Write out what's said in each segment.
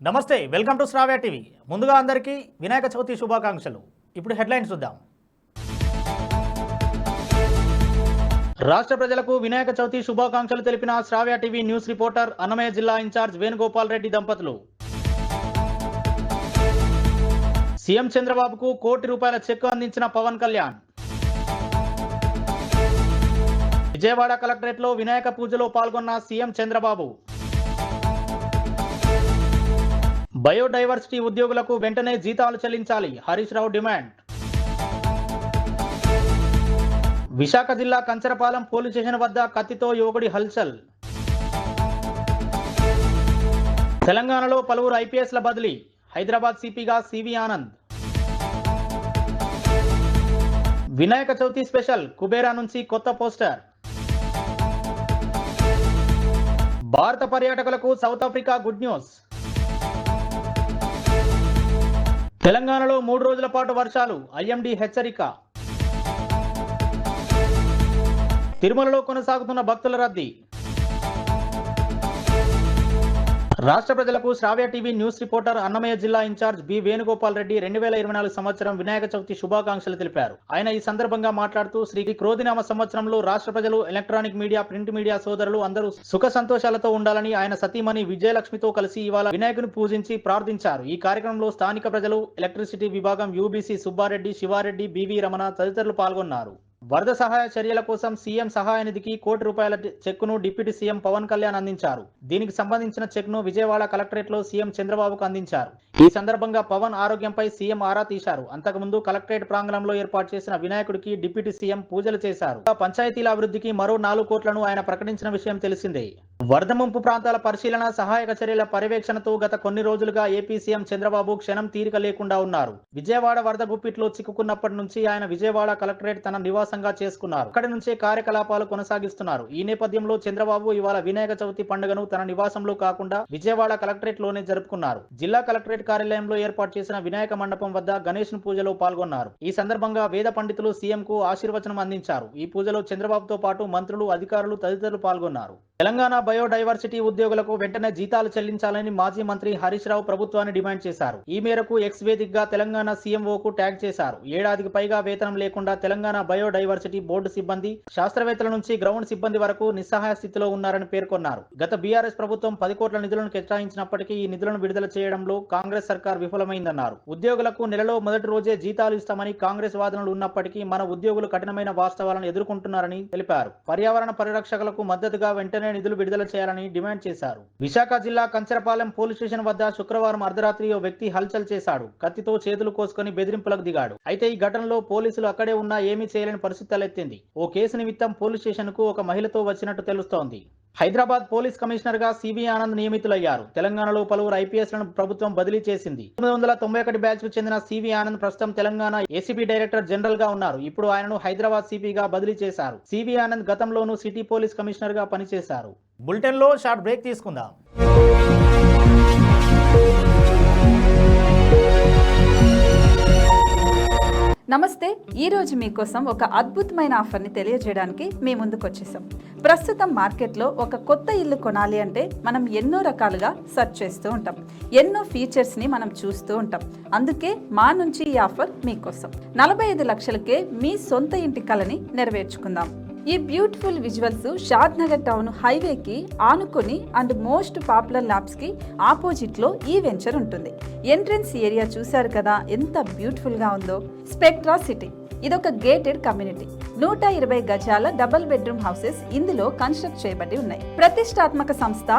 నమస్తే, welcome to Sravya TV. ముందుగా అందరికీ వినాయక చవితి శుభాకాంక్షలు. ఇప్పుడు హెడ్లైన్స్ చూద్దాం. రాష్ట్ర ప్రజలకు వినాయక చవితి శుభాకాంక్షలు తెలిపిన శ్రావ్య టీవీ న్యూస్ రిపోర్టర్ అన్నమయ్య జిల్లా ఇన్ఛార్జ్ వేణుగోపాల్ రెడ్డి దంపతులు. సీఎం చంద్రబాబుకు ₹1 కోటి చెక్కు అందించిన పవన్ కళ్యాణ్. విజయవాడ కలెక్టరేట్లో వినాయక పూజలో పాల్గొన్న సీఎం చంద్రబాబు. బయోడైవర్సిటీ ఉద్యోగులకు వెంటనే జీతాలు చెల్లించాలి, హరీష్ రావు డిమాండ్. విశాఖ జిల్లా కంచరపాలెం పోలీస్ స్టేషన్ వద్ద కత్తితో యువకుడి హల్చల్. తెలంగాణలో పలువురు ఐపీఎస్ల బదిలీ, హైదరాబాద్ సిపిగా సివి ఆనంద్. వినాయక చవితి స్పెషల్, కుబేరా నుంచి కొత్త పోస్టర్. భారత పర్యాటకులకు సౌత్ ఆఫ్రికా గుడ్ న్యూస్. తెలంగాణలో 3 రోజుల పాటు వర్షాలు, ఐఎండీ హెచ్చరిక. తిరుమలలో కొనసాగుతున్న భక్తుల రద్దీ. రాష్ట్ర ప్రజలకు శ్రావ్య టీవీ న్యూస్ రిపోర్టర్ అన్నమయ్య జిల్లా ఇన్ఛార్జ్ బి వేణుగోపాల్ రెడ్డి 2024 సంవత్సరం వినాయక చవితి శుభాకాంక్షలు తెలిపారు. ఆయన ఈ సందర్భంగా మాట్లాడుతూ శ్రీ క్రోధినామ సంవత్సరంలో రాష్ట్ర ప్రజలు, ఎలక్ట్రానిక్ మీడియా, ప్రింట్ మీడియా సోదరులు అందరూ సుఖ సంతోషాలతో ఉండాలని ఆయన సతీమణి విజయలక్ష్మితో కలిసి ఇవాళ వినాయకుని పూజించి ప్రార్థించారు. ఈ కార్యక్రమంలో స్థానిక ప్రజలు, ఎలక్ట్రిసిటీ విభాగం యూబీసీ సుబ్బారెడ్డి, శివారెడ్డి, బివి రమణ తదితరులు పాల్గొన్నారు. వరద సహాయ చర్యల కోసం సీఎం సహాయ నిధికి ₹1 కోటి చెక్కును డిప్యూటీ సీఎం పవన్ కళ్యాణ్ అందించారు. దీనికి సంబంధించిన చెక్ను విజయవాడ కలెక్టరేట్ లో సీఎం చంద్రబాబుకు అందించారు. ఈ సందర్భంగా పవన్ ఆరోగ్యంపై సీఎం ఆరా తీశారు. అంతకుముందు కలెక్టరేట్ ప్రాంగణంలో ఏర్పాటు చేసిన వినాయకుడికి డిప్యూటీ సీఎం పూజలు చేశారు. పంచాయతీల అభివృద్ధికి మరో 4 కోట్లను ఆయన ప్రకటించిన విషయం తెలిసిందే. వరద ముంపు ప్రాంతాల పరిశీలన, సహాయక చర్యల పర్యవేక్షణతో గత కొన్ని రోజులుగా ఏపీ సీఎం చంద్రబాబు క్షణం తీరిక లేకుండా ఉన్నారు. విజయవాడ వరద గుప్పిట్లో చిక్కుకున్నప్పటి నుంచి ఆయన విజయవాడ కలెక్టరేట్ తన నివాసంగా చేసుకున్నారు. అక్కడి నుంచే కార్యకలాపాలు కొనసాగిస్తున్నారు. ఈ నేపథ్యంలో చంద్రబాబు ఇవాళ వినాయక చవితి పండుగను తన నివాసంలో కాకుండా విజయవాడ కలెక్టరేట్ లోనే జరుపుకున్నారు. జిల్లా కలెక్టరేట్ కార్యాలయంలో ఏర్పాటు చేసిన వినాయక మండపం వద్ద గణేష్ పూజలో పాల్గొన్నారు. ఈ సందర్భంగా వేద పండితులు సీఎం కు ఆశీర్వచనం అందించారు. ఈ పూజలో చంద్రబాబుతో పాటు మంత్రులు, అధికారులు తదితరులు పాల్గొన్నారు. తెలంగాణ బయోడైవర్సిటీ ఉద్యోగులకు వెంటనే జీతాలు చెల్లించాలని మాజీ మంత్రి హరీష్ రావు ప్రభుత్వాన్ని డిమాండ్ చేశారు. ఈ మేరకు ఎక్స్ వేదికగా తెలంగాణ సీఎంఓకు ట్యాగ్ చేశారు. ఏడాదికి పైగా వేతనం లేకుండా తెలంగాణ బయోడైవర్సిటీ బోర్డు సిబ్బంది, శాస్త్రవేత్తల నుంచి గ్రౌండ్ సిబ్బంది వరకు నిస్సహాయ స్థితిలో ఉన్నారని పేర్కొన్నారు. గత బీఆర్ఎస్ ప్రభుత్వం 10 కోట్ల నిధులను కేటాయించినప్పటికీ ఈ నిధులను విడుదల చేయడంలో కాంగ్రెస్ సర్కార్ విఫలమైందన్నారు. ఉద్యోగులకు నెలలో మొదటి రోజే జీతాలు ఇస్తామని కాంగ్రెస్ వాదనలు ఉన్నప్పటికీ మన ఉద్యోగులు కఠినమైన వాస్తవాలను ఎదుర్కొంటున్నారని తెలిపారు. పర్యావరణ పరిరక్షకులకు మద్దతుగా వెంటనే నిధులు విడుదల చేయాలని డిమాండ్ చేశారు. విశాఖ జిల్లా కంచరపాలెం పోలీస్ స్టేషన్ వద్ద శుక్రవారం అర్ధరాత్రి ఓ వ్యక్తి హల్చల్ చేశాడు. కత్తితో చేతులు కోసుకొని బెదిరింపులకు దిగాడు. అయితే ఈ ఘటనలో పోలీసులు అక్కడే ఉన్నా ఏమీ చేయలేని పరిస్థితి తలెత్తింది. ఓ కేసు నిమిత్తం పోలీస్ స్టేషన్ కు ఒక మహిళతో వచ్చినట్టు తెలుస్తోంది. హైదరాబాద్ పోలీస్ కమిషనర్ గా సివి ఆనంద్ నియమితులయ్యారు. తెలంగాణలో పలువురు ఐపీఎస్లను ప్రభుత్వం బదిలీ చేసింది. 1991 బ్యాచ్ కు చెందిన సివి ఆనంద్ ప్రస్తుతం తెలంగాణ ఏసీబీ డైరెక్టర్ జనరల్ గా ఉన్నారు. ఇప్పుడు ఆయనను హైదరాబాద్ సిపిగా బదిలీ చేశారు. సివి ఆనంద్ గతంలోనూ సిటీ పోలీస్ కమిషనర్ గా పనిచేశారు. బులెటిన్ లో షార్ట్ బ్రేక్ తీసుకుందాం. నమస్తే, ఈరోజు మీకోసం ఒక అద్భుతమైన ఆఫర్ని తెలియజేయడానికి మీ ముందుకు వచ్చేసాం. ప్రస్తుతం మార్కెట్లో ఒక కొత్త ఇల్లు కొనాలి అంటే మనం ఎన్నో రకాలుగా సెర్చ్ చేస్తూ ఉంటాం. ఎన్నో ఫీచర్స్ని మనం చూస్తూ ఉంటాం. అందుకే మా నుంచి ఈ ఆఫర్ మీకోసం. 45 లక్షలకే మీ సొంత ఇంటి కలని నెరవేర్చుకుందాం. ఈ బ్యూటిఫుల్ విజువల్స్ షాద్ నగర్ టౌన్ హైవేకి ఆనుకొని అండ్ మోస్ట్ పాపులర్ ల్యాబ్స్ కి ఆపోజిట్ లో ఈ వెంచర్ ఉంటుంది. ఎంట్రన్స్ ఏరియా చూశారు కదా ఎంత బ్యూటిఫుల్ గా ఉందో. స్పెక్ట్రా సిటీ ఇదొక గేటెడ్ కమ్యూనిటీ. 120 గజాల డబుల్ బెడ్రూమ్ హౌసెస్ ఇందులో కన్స్ట్రక్ట్ చేయబడి ఉన్నాయి. ప్రతిష్టాత్మక సంస్థ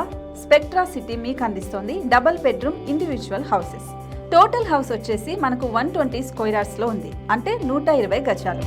స్పెక్ట్రా సిటీ మీకు అందిస్తోంది double bedroom individual houses. Total house వచ్చేసి మనకు 120 స్క్వేర్ యార్డ్స్ లో ఉంది, అంటే 120 గజాలు.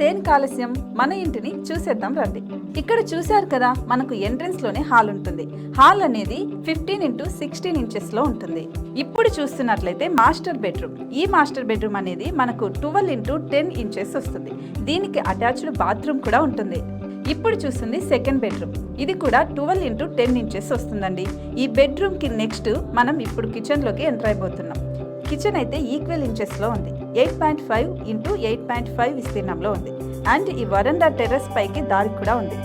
దేనికి ఆలస్యం, మన ఇంటిని చూసేద్దాం రండి. ఇక్కడ చూశారు కదా, మనకు ఎంట్రన్స్ లోనే హాల్ ఉంటుంది. హాల్ అనేది 15x16 ఇంచెస్ లో ఉంటుంది. ఇప్పుడు చూస్తున్నట్లయితే మాస్టర్ బెడ్రూమ్. ఈ మాస్టర్ బెడ్రూమ్ అనేది మనకు 12x10 ఇంచెస్ వస్తుంది. దీనికి అటాచ్డ్ బాత్రూమ్ కూడా ఉంటుంది. ఇప్పుడు చూస్తుంది సెకండ్ బెడ్రూమ్. ఇది కూడా 12x10 ఇంచెస్ వస్తుందండి. ఈ బెడ్రూమ్ కి నెక్స్ట్ మనం ఇప్పుడు కిచెన్ లోకి ఎంటర్ అయిపోతున్నాం. కిచెన్ అయితే ఈక్వల్ ఇంచెస్ లో ఉంది. 8.5 x 8.5 విస్తీర్ణంలో ఉంది. అండ్ ఈ వరండా టెర్రస్ పైకి దారి కూడా ఉంది.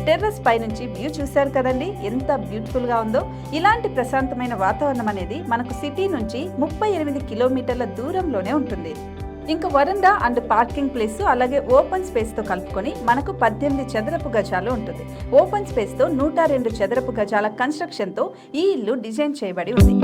టెర్రస్ పైనుంచి వ్యూ చూశారు కదండి, ఎంత బ్యూటిఫుల్ గా ఉందో. ఇలాంటి ప్రశాంతమైన వాతావరణం అనేది మనకు సిటీ నుంచి 38 కిలోమీటర్ల దూరంలోనే ఉంటుంది. ఇంకా వరండా అండ్ పార్కింగ్ ప్లేస్ అలాగే ఓపెన్ స్పేస్ తో కలుపుకొని మనకు 18 చదరపు గజాలు ఉంటుంది. ఓపెన్ స్పేస్ తో 102 చదరపు గజాల కన్స్ట్రక్షన్ తో ఈ ఇల్లు డిజైన్ చేయబడి ఉంది.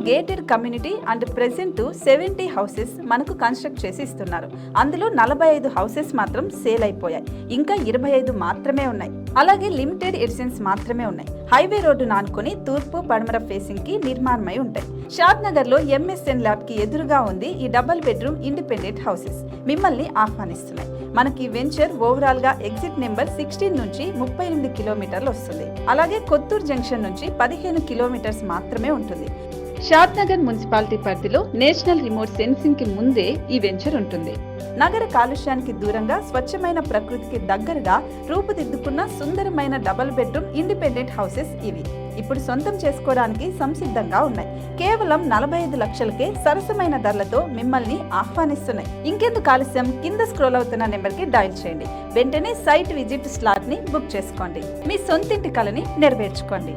Gated community and present 70 houses మనకు కన్స్ట్రక్ట్ చేసి ఇస్తున్నారు. అందులో 45 హౌసెస్ మాత్రం సేల్ అయిపోయాయి. ఇంకా 25 మాత్రమే ఉన్నాయి. అలాగే లిమిటెడ్ ఎడిషన్స్ మాత్రమే ఉన్నాయి. హైవే రోడ్డు నానుకొని తూర్పు పడమర ఫేసింగ్ కి నిర్మాణమై ఉంటాయి. షాద్ నగర్ లో MSN ల్యాబ్ కి ఎదురుగా ఉంది ఈ డబుల్ బెడ్రూమ్ ఇండిపెండెంట్ హౌసెస్ మిమ్మల్ని ఆహ్వానిస్తున్నాయి. మనకి వెంచర్ ఓవరాల్ గా ఎగ్జిట్ నెంబర్ 16 నుంచి 38 కిలోమీటర్లు వస్తుంది. అలాగే కొత్తూరు జంక్షన్ నుంచి 15 కిలోమీటర్స్ మాత్రమే ఉంటుంది. షాద్ నగర్ మున్సిపాలిటీ పరిధిలో నేషనల్ రిమోట్ సెన్సింగ్ కి ముందే ఈ వెంచర్ ఉంటుంది. నగర కాలుష్యానికి దూరంగా స్వచ్ఛమైన ప్రకృతికి దగ్గరగా రూపుదిద్దుకున్న సుందరమైన డబుల్ బెడ్రూమ్ ఇండిపెండెంట్ హౌసెస్ ఇవి. ఇప్పుడు సొంతం చేసుకోవడానికి సంసిద్ధంగా ఉన్నాయి. కేవలం 45 లక్షలకే సరసమైన ధరలతో మిమ్మల్ని ఆహ్వానిస్తున్నాయి. ఇంకెందుకు ఆలస్యం, కింద స్క్రోల్ అవుతున్న నెంబర్ కి డయల్ చేయండి. వెంటనే సైట్ విజిట్ స్లాట్ ని బుక్ చేసుకోండి. మీ సొంతింటి కలని నెరవేర్చుకోండి.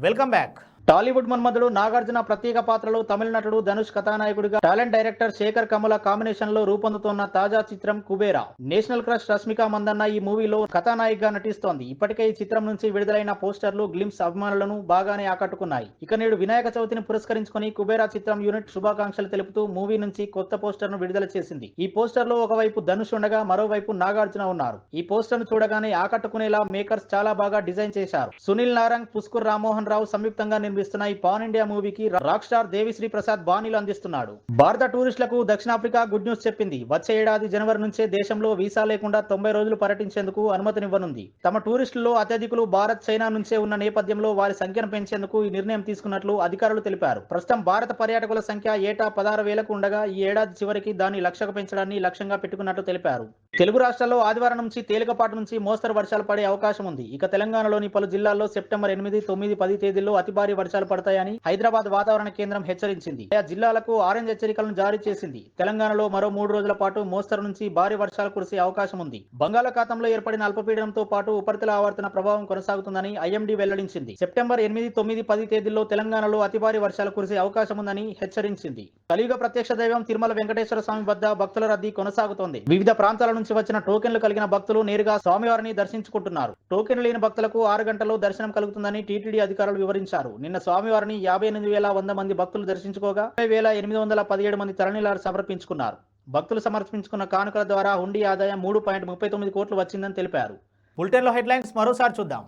Welcome back. టాలీవుడ్ మన్మధుడు నాగార్జున ప్రత్యేక పాత్రలో తమిళ నటుడు ధనుష్ కథానాయకుడిగా, talent director Sekhar Kammula combination లో రూపొందుతున్న తాజా చిత్రం కుబేరా. నేషనల్ క్రష్ రష్మిక మందన్న ఈ మూవీలో కథానాయికగా నటిస్తోంది. ఇప్పటికే ఈ చిత్రం నుంచి విడుదలైన పోస్టర్లు గ్లిమ్స్ అభిమానులను బాగానే ఆకట్టుకున్నాయి. ఇక నేడు వినాయక చవితిని పురస్కరించుకుని కుబేరా చిత్రం యూనిట్ శుభాకాంక్షలు తెలుపుతూ మూవీ నుంచి కొత్త పోస్టర్ ను విడుదల చేసింది. ఈ పోస్టర్ లో ఒకవైపు ధనుష్ ఉండగా మరోవైపు నాగార్జున ఉన్నారు. ఈ పోస్టర్ ను చూడగానే ఆకట్టుకునేలా మేకర్స్ చాలా బాగా డిజైన్ చేశారు. సునీల్ నారంగ్, పుష్కర్ రామ్మోహన్ రావు సంయుక్తంగా నిర్మిస్తున్న ఈ పాన్ ఇండియా మూవీకి రాక్ స్టార్ దేవిశ్రీ ప్రసాద్ బాణీలు అందిస్తున్నాడు. భారత టూరిస్టులకు దక్షిణాఫ్రికా గుడ్ న్యూస్ చెప్పింది. వచ్చే ఏడాది జనవరి నుంచే దేశంలో వీసా లేకుండా 90 రోజులు పర్యటించేందుకు అనుమతినివ్వనుంది. తమ టూరిస్టుల్లో అత్యధికులు భారత్, చైనా నుంచే ఉన్న నేపథ్యంలో వారి సంఖ్యను పెంచేందుకు ఈ నిర్ణయం తీసుకున్నట్లు అధికారులు తెలిపారు. ప్రస్తుతం భారత పర్యాటకుల సంఖ్య ఏటా 16,000కు ఉండగా ఈ ఏడాది చివరికి దాన్ని లక్షకు పెంచడాన్ని లక్ష్యంగా పెట్టుకున్నట్లు తెలిపారు. తెలుగు రాష్ట్రాల్లో ఆదివారం నుంచి తేలికపాటి నుంచి మోస్తరు వర్షాలు పడే అవకాశం ఉంది. ఇక తెలంగాణలోని పలు జిల్లాల్లో సెప్టెంబర్ 8, 9, 10 తేదీల్లో అతి భారీ వర్షాలు పడతాయని హైదరాబాద్ వాతావరణ కేంద్రం హెచ్చరించింది. ఆయా జిల్లాలకు ఆరెంజ్ హెచ్చరికలను జారీ చేసింది. తెలంగాణలో మరో 3 రోజుల పాటు మోస్తరు నుంచి భారీ వర్షాలు కురిసే అవకాశం ఉంది. బంగాళాఖాతంలో ఏర్పడిన అల్పపీడనంతో పాటు ఉపరితల ఆవర్తన ప్రభావం కొనసాగుతుందని IMD వెల్లడించింది. సెప్టెంబర్ 8, 9, 10 తేదీల్లో తెలంగాణలో అతి భారీ వర్షాలు కురిసే అవకాశం ఉందని హెచ్చరించింది. కలియుగ ప్రత్యక్ష దైవం తిరుమల వెంకటేశ్వర స్వామి వద్ద భక్తుల రద్దీ కొనసాగుతోంది. వివిధ ప్రాంతాల నుంచి వచ్చిన టోకెన్లు కలిగిన భక్తులు నేరుగా స్వామివారిని దర్శించుకుంటున్నారు. టోకెన్ లేని భక్తులకు 6 గంటల్లో దర్శనం కలుగుతుందని టీటీడీ అధికారులు వివరించారు. నిన్న స్వామివారిని 58,100 మంది భక్తులు దర్శించుకోగా 30,817 మంది తలనీలాలు సమర్పించుకున్నారు. భక్తులు సమర్పించుకున్న కానుకల ద్వారా హుండీ ఆదాయం 3.39 కోట్లు వచ్చిందని తెలిపారు. బులెటిన్లో హెడ్లైన్స్ మరోసారి చూద్దాం.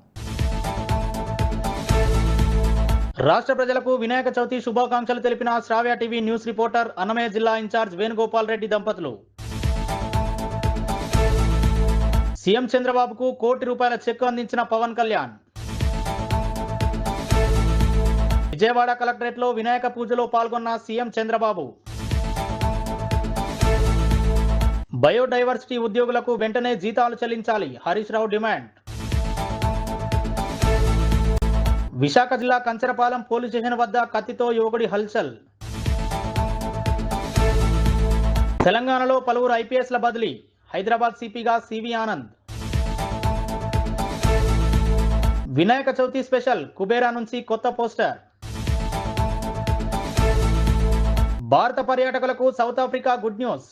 రాష్ట్ర ప్రజలకు వినాయక చవితి శుభాకాంక్షలు తెలిపిన శ్రావ్య టీవీ న్యూస్ రిపోర్టర్ అన్నమయ్య జిల్లా ఇన్ఛార్జ్ వేణుగోపాల్ రెడ్డి దంపతులు. సీఎం చంద్రబాబుకు ₹1 కోటి చెక్కు అందించిన పవన్ కళ్యాణ్. విజయవాడ కలెక్టరేట్ లో వినాయక పూజలో పాల్గొన్న సీఎం చంద్రబాబు. బయోడైవర్సిటీ ఉద్యోగులకు వెంటనే జీతాలు చెల్లించాలి, హరీష్ రావు డిమాండ్. విశాఖ జిల్లా కంచరపాలెం పోలీస్ స్టేషన్ వద్ద కత్తితో యువకుడి హల్చల్. తెలంగాణలో పలువురు IPSల బదిలీ, హైదరాబాద్ సిపిగా సివి ఆనంద్. వినాయక చవితి స్పెషల్ కుబేరా నుంచి కొత్త పోస్టర్. భారత పర్యాటకులకు సౌత్ ఆఫ్రికా గుడ్ న్యూస్.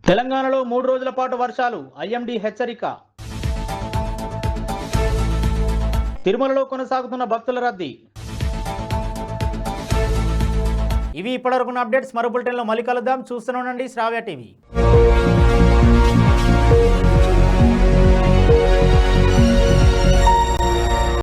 తెలంగాణలో 3 రోజుల పాటు వర్షాలు, IMD హెచ్చరిక. తిరుమలలో కొనసాగుతున్న భక్తుల రద్దీ. ఇవి ఇప్పటివరకున్న అప్డేట్స్. మరో బులెటిన్లో మళ్ళీ కలుద్దాం. చూస్తూనే ఉండండి శ్రావ్య టీవీ.